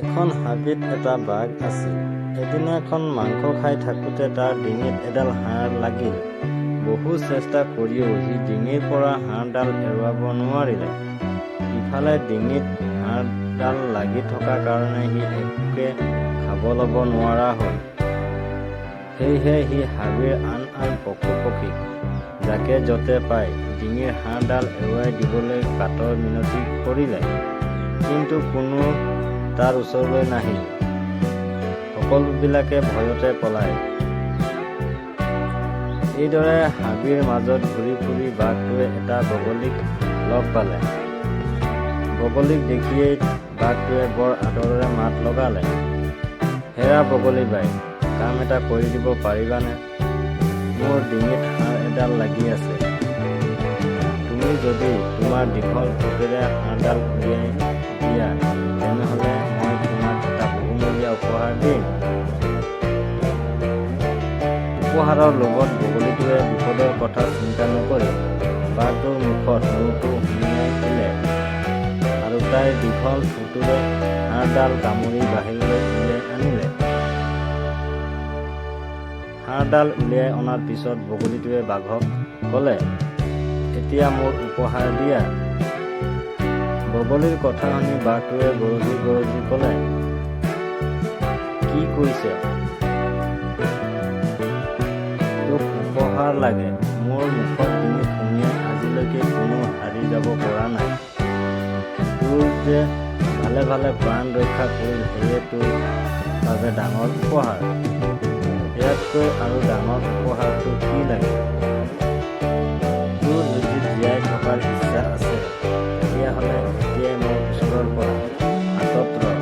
এখন হাবিত এটা বাঘ আছিল। এদিনাখন মাংস খাই থাকোঁতে তাৰ ডিঙিত এডাল হাড় লাগিল। বহু চেষ্টা কৰিও সি ডিঙিৰ পৰা হাড়ডাল এৰুৱাব নোৱাৰিলে। ইফালে ডিঙিত হাড়ডাল লাগি থকা কাৰণে সি একোকে খাব ল'ব নোৱাৰা হ'ল। সেয়েহে সি হাবিৰ আন পশু পক্ষীক যাকে য'তে পায় ডিঙিৰ হাড়ডাল এৰুৱাই দিবলৈ কাতৰ মিনতি কৰিলে, কিন্তু কোনো তাৰ ওচৰলৈ নাহিল। সকলোবিলাকে ভয়তে পলায়। এইদৰে হাবিৰ মাজত ঘূৰি ফুৰি বাঘটোৱে এটা বগলীক লগ পালে। বগলীক দেখিয়েই বাঘটোৱে বৰ আদৰেৰে মাত লগালে, "হেৰা বগলী বাই, কাম এটা কৰি দিব পাৰিবানে? মোৰ ডিঙিত হাড় এডাল লাগি আছে। তুমি যদি তোমাৰ দীঘল ঠোঁটেৰে হাড়ডাল উলিয়াই দিয়া, তেনেহ'লে মই তোমাক এটা বহুমূলীয়া উপহাৰ দিম।" উপহাৰৰ লোভত বগলীটোৱে বিপদৰ কথা চিন্তা নকৰি বাঘটোৰ মুখত মূৰটো সুমিয়াই দিলে আৰু তাইৰ দীঘল ঠোঁটেৰে হাড়ডাল কামুৰি বাহিৰলৈ উলিয়াই আনিলে। হাড়ডাল উলিয়াই অনাৰ পিছত বগলীটোৱে বাঘক ক'লে, "এতিয়া মোৰ উপহাৰ দিয়া।" বগলীৰ কথা শুনি বাঘটোৱে গৰজি গৰজি ক'লে, "কি কৈছ? তোক উপহাৰ লাগে? মোৰ মুখত ডিঙি সুমিয়াই আজিলৈকে কোনো হাৰি যাব পৰা নাই। তোৰ যে ভালে ভালে প্ৰাণ ৰক্ষা কৰিল, সেয়ে তোৰ বাবে ডাঙৰ উপহাৰ। ইয়াতকৈ আৰু ডাঙৰ উপহাৰটো কি লাগে? তোৰ যদি জীয়াই থকাৰ ইচ্ছা আছে, তেতিয়াহ'লে এতিয়াই মোৰ ওচৰৰ পৰা আঁতৰত ৰ'।"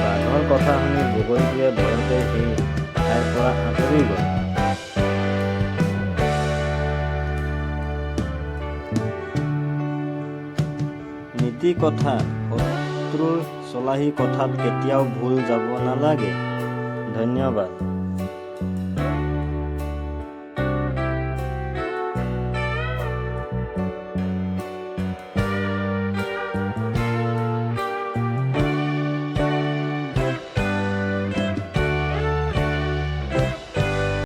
বাঘৰ কথা শুনি বগলীটোৱে ভয়তে সেই ঠাইৰ পৰা আঁতৰি গ'ল। নীতি কথা: শত্ৰুৰ চলাহী কথাত কেতিয়াও ভুল যাব নালাগে। ধন্যবাদ।